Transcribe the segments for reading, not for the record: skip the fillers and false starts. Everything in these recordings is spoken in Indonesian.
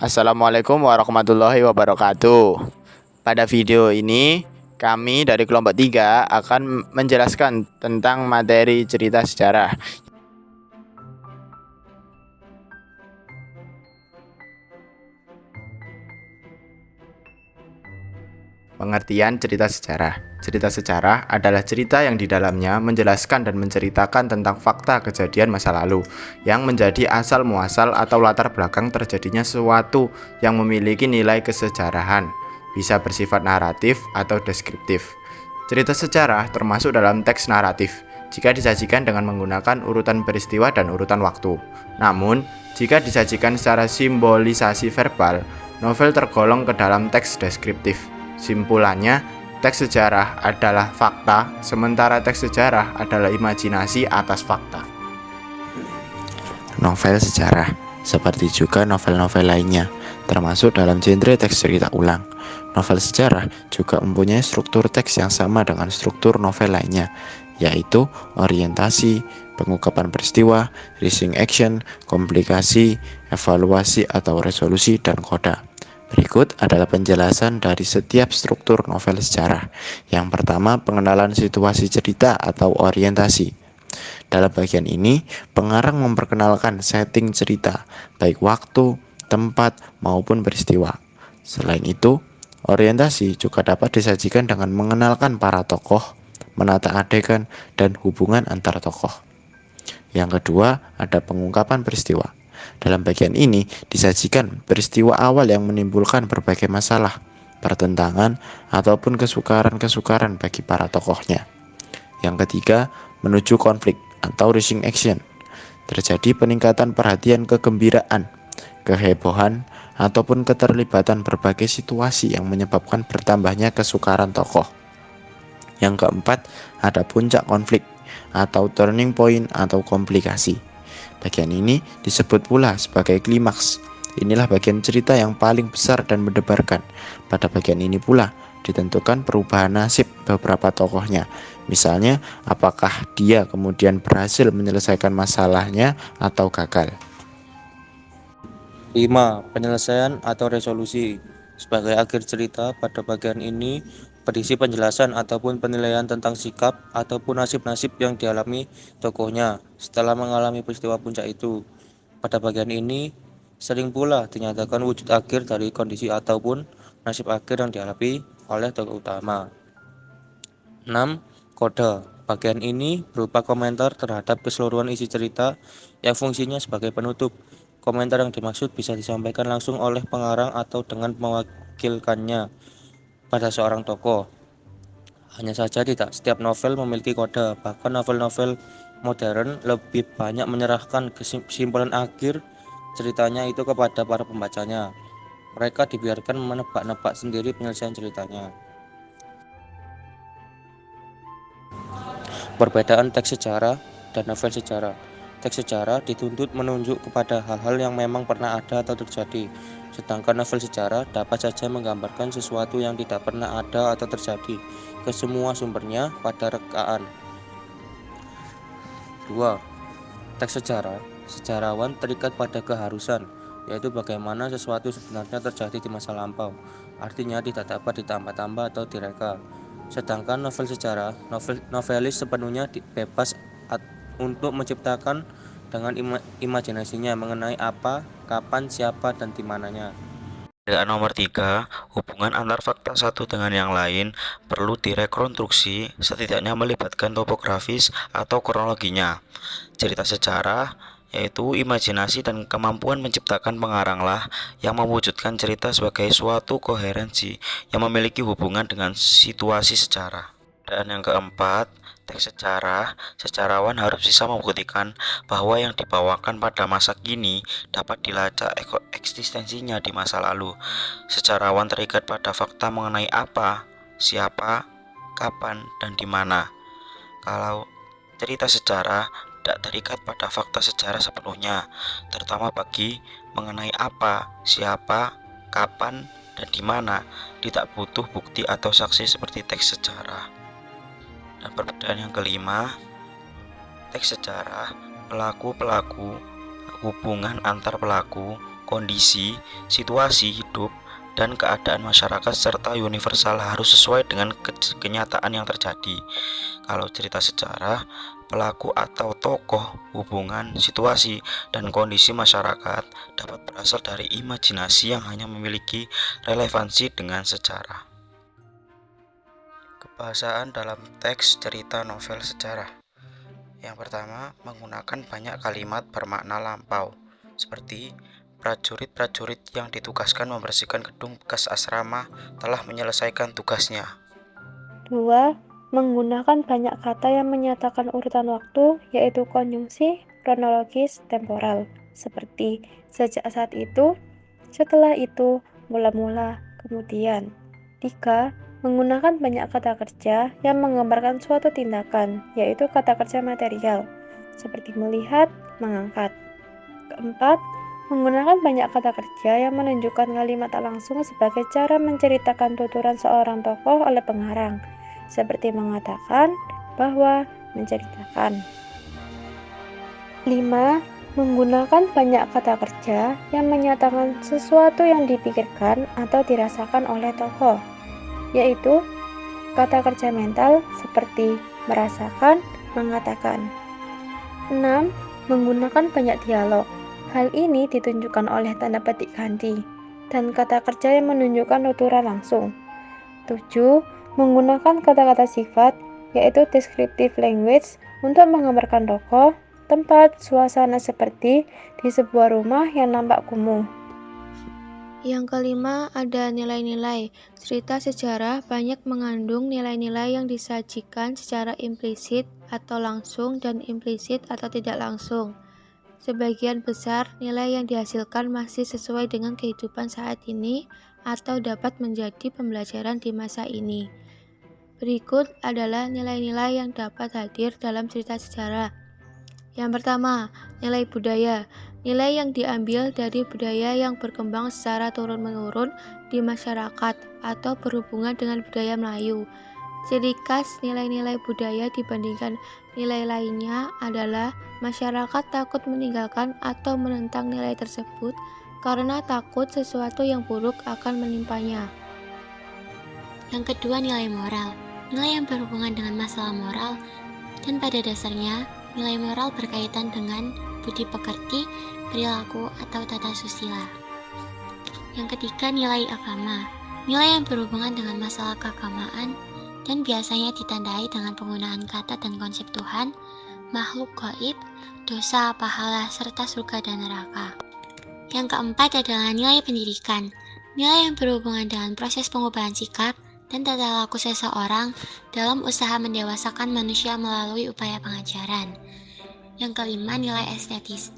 Assalamualaikum warahmatullahi wabarakatuh. Pada video ini, kami dari kelompok 3 akan menjelaskan tentang materi cerita sejarah. Pengertian cerita sejarah. Cerita sejarah adalah cerita yang di dalamnya menjelaskan dan menceritakan tentang fakta kejadian masa lalu yang menjadi asal muasal atau latar belakang terjadinya sesuatu yang memiliki nilai kesejarahan, bisa bersifat naratif atau deskriptif. Cerita sejarah termasuk dalam teks naratif jika disajikan dengan menggunakan urutan peristiwa dan urutan waktu. Namun, jika disajikan secara simbolisasi verbal, novel tergolong ke dalam teks deskriptif. Simpulannya, teks sejarah adalah fakta, sementara teks sejarah adalah imajinasi atas fakta. Novel sejarah, seperti juga novel-novel lainnya, termasuk dalam genre teks cerita ulang. Novel sejarah juga mempunyai struktur teks yang sama dengan struktur novel lainnya, yaitu orientasi, pengungkapan peristiwa, reaching action, komplikasi, evaluasi atau resolusi, dan koda. Berikut adalah penjelasan dari setiap struktur novel sejarah. Yang pertama, pengenalan situasi cerita atau orientasi. Dalam bagian ini, pengarang memperkenalkan setting cerita, baik waktu, tempat, maupun peristiwa. Selain itu, orientasi juga dapat disajikan dengan mengenalkan para tokoh, menata adegan, dan hubungan antar tokoh. Yang kedua, ada pengungkapan peristiwa. Dalam bagian ini disajikan peristiwa awal yang menimbulkan berbagai masalah, pertentangan, ataupun kesukaran-kesukaran bagi para tokohnya. Yang ketiga, menuju konflik atau reaching action. Terjadi peningkatan perhatian, kegembiraan, kehebohan, ataupun keterlibatan berbagai situasi yang menyebabkan bertambahnya kesukaran tokoh. Yang keempat, ada puncak konflik atau turning point atau komplikasi. Bagian ini disebut pula sebagai klimaks. Inilah bagian cerita yang paling besar dan mendebarkan. Pada bagian ini pula ditentukan perubahan nasib beberapa tokohnya. Misalnya, apakah dia kemudian berhasil menyelesaikan masalahnya atau gagal. 5. Penyelesaian atau resolusi. Sebagai akhir cerita, pada bagian ini berisi penjelasan ataupun penilaian tentang sikap ataupun nasib-nasib yang dialami tokohnya setelah mengalami peristiwa puncak itu. Pada bagian ini sering pula dinyatakan wujud akhir dari kondisi ataupun nasib akhir yang dialami oleh tokoh utama. 6. Kode. Bagian ini berupa komentar terhadap keseluruhan isi cerita yang fungsinya sebagai penutup. Komentar yang dimaksud bisa disampaikan langsung oleh pengarang atau dengan mewakilkannya pada seorang tokoh. Hanya saja tidak setiap novel memiliki kode, bahkan novel-novel modern lebih banyak menyerahkan kesimpulan akhir ceritanya itu kepada para pembacanya. Mereka dibiarkan menebak-nebak sendiri penyelesaian ceritanya. Perbedaan teks sejarah dan novel sejarah. Teks sejarah dituntut menunjuk kepada hal-hal yang memang pernah ada atau terjadi, sedangkan novel sejarah dapat saja menggambarkan sesuatu yang tidak pernah ada atau terjadi ke semua sumbernya pada rekaan. 2. Teks sejarah. Sejarawan terikat pada keharusan, yaitu bagaimana sesuatu sebenarnya terjadi di masa lampau. Artinya tidak dapat ditambah-tambah atau direka. Sedangkan novel sejarah, novelis sepenuhnya bebas untuk menciptakan dengan imajinasinya mengenai apa, kapan, siapa, dan di mananya. Perbedaan nomor 3, hubungan antar fakta satu dengan yang lain perlu direkonstruksi, setidaknya melibatkan topografis atau kronologinya. Cerita sejarah yaitu imajinasi dan kemampuan menciptakan pengaranglah yang mewujudkan cerita sebagai suatu koherensi yang memiliki hubungan dengan situasi sejarah. Dan yang keempat, teks sejarah, sejarawan harus bisa membuktikan bahwa yang dibawakan pada masa kini dapat dilacak eksistensinya di masa lalu. Sejarawan terikat pada fakta mengenai apa, siapa, kapan, dan di mana. Kalau cerita sejarah tidak terikat pada fakta sejarah sepenuhnya, terutama bagi mengenai apa, siapa, kapan, dan di mana, tidak butuh bukti atau saksi seperti teks sejarah. Dan perbedaan yang kelima, teks sejarah, pelaku-pelaku, hubungan antar pelaku, kondisi, situasi hidup, dan keadaan masyarakat serta universal harus sesuai dengan kenyataan yang terjadi. Kalau cerita sejarah, pelaku atau tokoh, hubungan, situasi, dan kondisi masyarakat dapat berasal dari imajinasi yang hanya memiliki relevansi dengan sejarah. Kebahasaan dalam teks cerita novel sejarah. Yang pertama, menggunakan banyak kalimat bermakna lampau, seperti prajurit-prajurit yang ditugaskan membersihkan gedung bekas asrama telah menyelesaikan tugasnya. 2. Menggunakan banyak kata yang menyatakan urutan waktu, yaitu konjungsi, kronologis, temporal, seperti sejak saat itu, setelah itu, mula-mula, kemudian. 3. Menggunakan banyak kata kerja yang menggambarkan suatu tindakan, yaitu kata kerja material, seperti melihat, mengangkat. 4. Menggunakan banyak kata kerja yang menunjukkan kalimat tak langsung sebagai cara menceritakan tuturan seorang tokoh oleh pengarang, seperti mengatakan, bahwa, menceritakan. 5. Menggunakan banyak kata kerja yang menyatakan sesuatu yang dipikirkan atau dirasakan oleh tokoh, yaitu kata kerja mental seperti merasakan, mengatakan. 6. Menggunakan banyak dialog. Hal ini ditunjukkan oleh tanda petik ganti dan kata kerja yang menunjukkan tuturan langsung. 7. Menggunakan kata-kata sifat, yaitu descriptive language, untuk menggambarkan tokoh, tempat, suasana seperti di sebuah rumah yang nampak kumuh. Yang kelima, ada nilai-nilai. Cerita sejarah banyak mengandung nilai-nilai yang disajikan secara implisit atau langsung dan implisit atau tidak langsung. Sebagian besar nilai yang dihasilkan masih sesuai dengan kehidupan saat ini atau dapat menjadi pembelajaran di masa ini. Berikut adalah nilai-nilai yang dapat hadir dalam cerita sejarah. Yang pertama, nilai budaya. Nilai yang diambil dari budaya yang berkembang secara turun-menurun di masyarakat atau berhubungan dengan budaya Melayu. Ciri khas nilai-nilai budaya dibandingkan nilai lainnya adalah masyarakat takut meninggalkan atau menentang nilai tersebut karena takut sesuatu yang buruk akan menimpanya. Yang kedua, nilai moral. Nilai yang berhubungan dengan masalah moral, dan pada dasarnya nilai moral berkaitan dengan budi pekerti, perilaku, atau tata susila. Yang ketiga, nilai agama. Nilai yang berhubungan dengan masalah keagamaan dan biasanya ditandai dengan penggunaan kata dan konsep Tuhan, makhluk gaib, dosa, pahala, serta surga dan neraka. Yang keempat adalah nilai pendidikan. Nilai yang berhubungan dengan proses pengubahan sikap dan tata laku seseorang dalam usaha mendewasakan manusia melalui upaya pengajaran. Yang kelima, nilai estetis,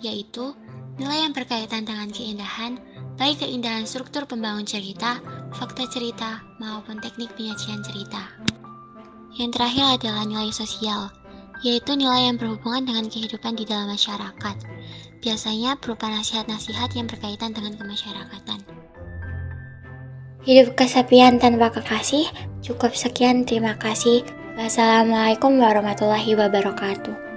yaitu nilai yang berkaitan dengan keindahan, baik keindahan struktur pembangun cerita, fakta cerita, maupun teknik penyajian cerita. Yang terakhir adalah nilai sosial, yaitu nilai yang berhubungan dengan kehidupan di dalam masyarakat, biasanya berupa nasihat-nasihat yang berkaitan dengan kemasyarakatan. Hidup kesepian tanpa kekasih. Cukup sekian, terima kasih. Wassalamualaikum warahmatullahi wabarakatuh.